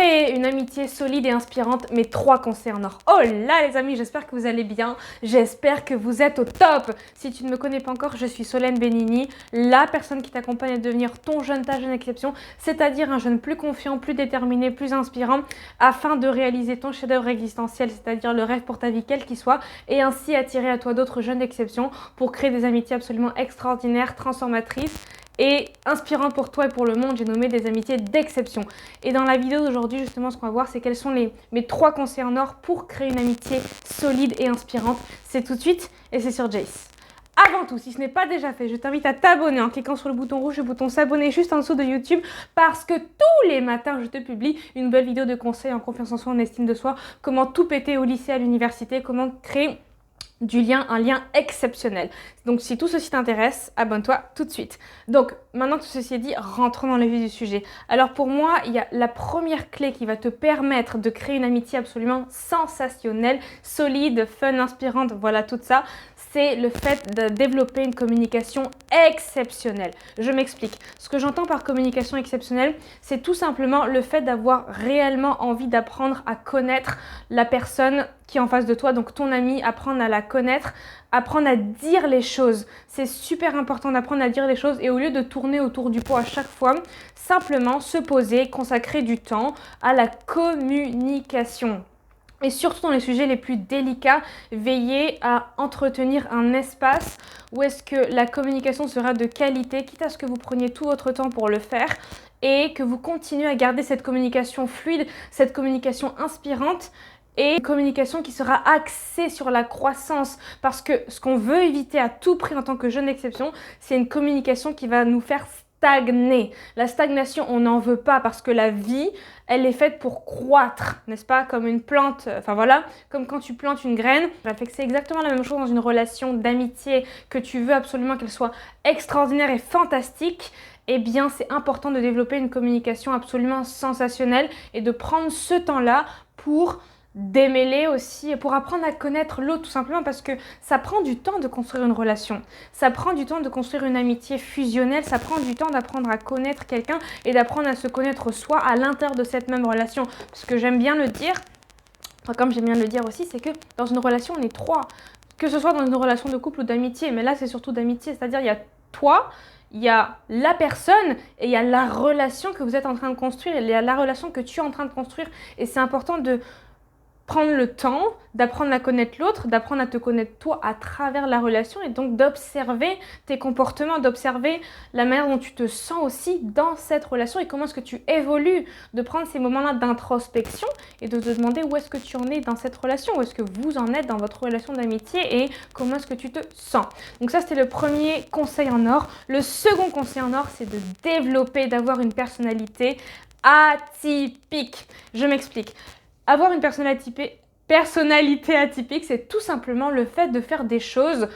Et une amitié solide et inspirante, mes 3 conseils en or. Oh là les amis, j'espère que vous allez bien, j'espère que vous êtes au top. Si tu ne me connais pas encore, je suis Solène Benigni, la personne qui t'accompagne à devenir ton jeune, ta jeune exception, c'est-à-dire un jeune plus confiant, plus déterminé, plus inspirant, afin de réaliser ton chef-d'œuvre existentiel, c'est-à-dire le rêve pour ta vie, quel qu'il soit, et ainsi attirer à toi d'autres jeunes d'exception pour créer des amitiés absolument extraordinaires, transformatrices, et inspirant pour toi et pour le monde, j'ai nommé des amitiés d'exception. Et dans la vidéo d'aujourd'hui, justement, ce qu'on va voir, c'est quels sont mes 3 conseils en or pour créer une amitié solide et inspirante. C'est tout de suite et c'est sur Jace. Avant tout, si ce n'est pas déjà fait, je t'invite à t'abonner en cliquant sur le bouton rouge, le bouton s'abonner juste en dessous de YouTube, parce que tous les matins, je te publie une nouvelle vidéo de conseils en confiance en soi, en estime de soi, comment tout péter au lycée, à l'université, comment créer du lien, un lien exceptionnel. Donc si tout ceci t'intéresse, abonne-toi tout de suite. Donc maintenant que tout ceci est dit, rentrons dans le vif du sujet. Alors pour moi, il y a la première clé qui va te permettre de créer une amitié absolument sensationnelle, solide, fun, inspirante, voilà tout ça. C'est le fait de développer une communication exceptionnelle. Je m'explique. Ce que j'entends par communication exceptionnelle, c'est tout simplement le fait d'avoir réellement envie d'apprendre à connaître la personne qui est en face de toi, donc ton ami, apprendre à la connaître, apprendre à dire les choses. C'est super important d'apprendre à dire les choses et au lieu de tourner autour du pot à chaque fois, simplement se poser, consacrer du temps à la communication. Et surtout dans les sujets les plus délicats, veillez à entretenir un espace où est-ce que la communication sera de qualité, quitte à ce que vous preniez tout votre temps pour le faire et que vous continuez à garder cette communication fluide, cette communication inspirante et une communication qui sera axée sur la croissance. Parce que ce qu'on veut éviter à tout prix en tant que jeune exception, c'est une communication qui va nous faire stagner. La stagnation, on n'en veut pas parce que la vie, elle est faite pour croître, n'est-ce pas? Comme une plante, enfin voilà, comme quand tu plantes une graine. C'est exactement la même chose dans une relation d'amitié que tu veux absolument qu'elle soit extraordinaire et fantastique. Eh bien, c'est important de développer une communication absolument sensationnelle et de prendre ce temps-là pour démêler aussi, pour apprendre à connaître l'autre tout simplement parce que ça prend du temps de construire une relation, ça prend du temps de construire une amitié fusionnelle, ça prend du temps d'apprendre à connaître quelqu'un et d'apprendre à se connaître soi à l'intérieur de cette même relation. Parce que j'aime bien le dire, enfin, comme j'aime bien le dire aussi, c'est que dans une relation on est 3, que ce soit dans une relation de couple ou d'amitié, mais là c'est surtout d'amitié, c'est-à-dire il y a toi, il y a la personne et il y a la relation que vous êtes en train de construire, il y a la relation que tu es en train de construire et c'est important de prendre le temps d'apprendre à connaître l'autre, d'apprendre à te connaître toi à travers la relation et donc d'observer tes comportements, d'observer la manière dont tu te sens aussi dans cette relation et comment est-ce que tu évolues, de prendre ces moments-là d'introspection et de te demander où est-ce que tu en es dans cette relation, où est-ce que vous en êtes dans votre relation d'amitié et comment est-ce que tu te sens. Donc ça, c'était le premier conseil en or. Le second conseil en or, c'est de développer, d'avoir une personnalité atypique. Je m'explique. Avoir une personnalité atypique, c'est tout simplement le fait de faire des choses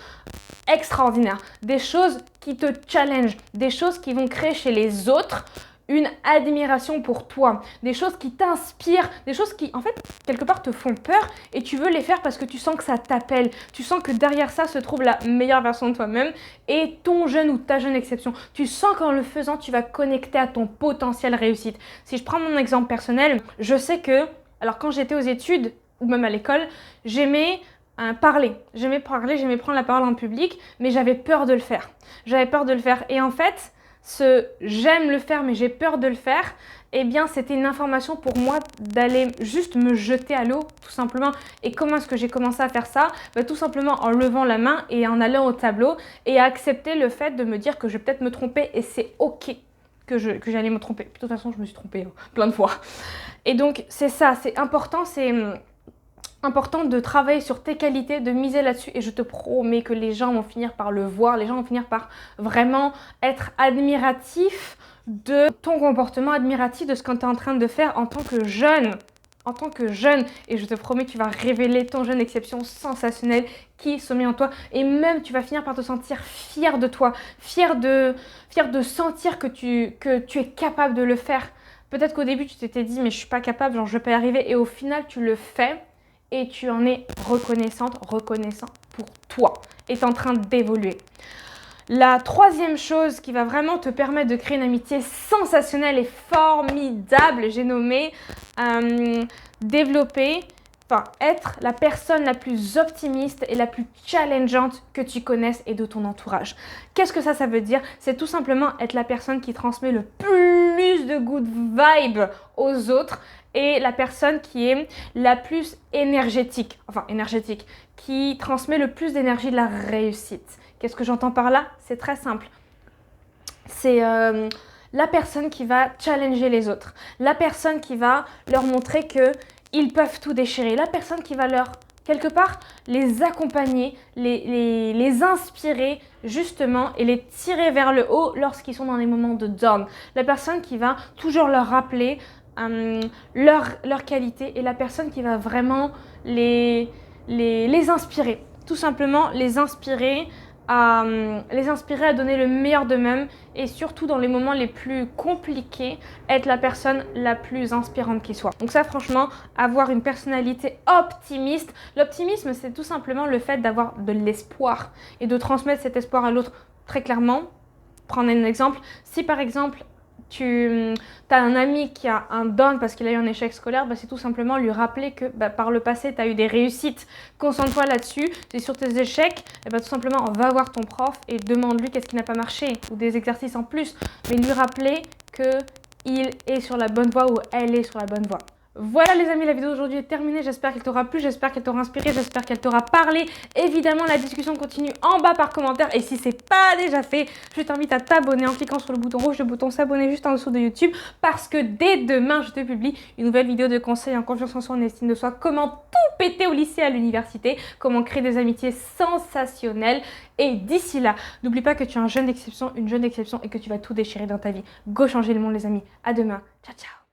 extraordinaires, des choses qui te challengent, des choses qui vont créer chez les autres une admiration pour toi, des choses qui t'inspirent, des choses qui, en fait, quelque part te font peur et tu veux les faire parce que tu sens que ça t'appelle, tu sens que derrière ça se trouve la meilleure version de toi-même et ton jeune ou ta jeune exception. Tu sens qu'en le faisant, tu vas connecter à ton potentiel réussite. Si je prends mon exemple personnel, je sais que alors quand j'étais aux études ou même à l'école, j'aimais parler, j'aimais prendre la parole en public, mais j'avais peur de le faire. J'avais peur de le faire et en fait, j'aime le faire mais j'ai peur de le faire, eh bien c'était une information pour moi d'aller juste me jeter à l'eau tout simplement. Et comment est-ce que j'ai commencé à faire ça? Tout simplement en levant la main et en allant au tableau et à accepter le fait de me dire que je vais peut-être me tromper et c'est ok que j'allais me tromper. De toute façon, je me suis trompée plein de fois. Et donc, c'est ça, c'est important de travailler sur tes qualités, de miser là-dessus. Et je te promets que les gens vont finir par le voir, les gens vont finir par vraiment être admiratifs de ton comportement, admiratifs de ce que tu es en train de faire en tant que jeune. Et je te promets que tu vas révéler ton jeune exception sensationnelle qui sommeille en toi et même tu vas finir par te sentir fier de toi, fier de sentir que tu es capable de le faire. Peut-être qu'au début tu t'étais dit mais je suis pas capable, genre je vais pas y arriver et au final tu le fais et tu en es reconnaissant pour toi et tu es en train d'évoluer. La troisième chose qui va vraiment te permettre de créer une amitié sensationnelle et formidable, j'ai nommé être la personne la plus optimiste et la plus challengeante que tu connaisses et de ton entourage. Qu'est-ce que ça veut dire? C'est tout simplement être la personne qui transmet le plus de good vibes aux autres et la personne qui est la plus énergétique, qui transmet le plus d'énergie de la réussite. Qu'est-ce que j'entends par là? C'est très simple. C'est la personne qui va challenger les autres, la personne qui va leur montrer qu'ils peuvent tout déchirer, la personne qui va leur, quelque part, les accompagner, les inspirer justement et les tirer vers le haut lorsqu'ils sont dans des moments de down. La personne qui va toujours leur rappeler leur qualité et la personne qui va vraiment les inspirer. Tout simplement les inspirer à donner le meilleur d'eux-mêmes et surtout dans les moments les plus compliqués, être la personne la plus inspirante qui soit. Donc ça, franchement, avoir une personnalité optimiste. L'optimisme, c'est tout simplement le fait d'avoir de l'espoir et de transmettre cet espoir à l'autre très clairement. Prendre un exemple, si par exemple, tu as un ami qui a un down parce qu'il a eu un échec scolaire, c'est tout simplement lui rappeler que par le passé, tu as eu des réussites. Concentre-toi là-dessus. Et sur tes échecs, tout simplement, va voir ton prof et demande-lui qu'est-ce qui n'a pas marché ou des exercices en plus. Mais lui rappeler qu'il est sur la bonne voie ou elle est sur la bonne voie. Voilà les amis, la vidéo d'aujourd'hui est terminée. J'espère qu'elle t'aura plu, j'espère qu'elle t'aura inspiré, j'espère qu'elle t'aura parlé. Évidemment, la discussion continue en bas par commentaire. Et si c'est pas déjà fait, je t'invite à t'abonner en cliquant sur le bouton rouge, le bouton s'abonner juste en dessous de YouTube. Parce que dès demain, je te publie une nouvelle vidéo de conseils en confiance en soi, en estime de soi. Comment tout péter au lycée, à l'université. Comment créer des amitiés sensationnelles. Et d'ici là, n'oublie pas que tu es un jeune d'exception, une jeune d'exception et que tu vas tout déchirer dans ta vie. Go changer le monde les amis. À demain. Ciao, ciao.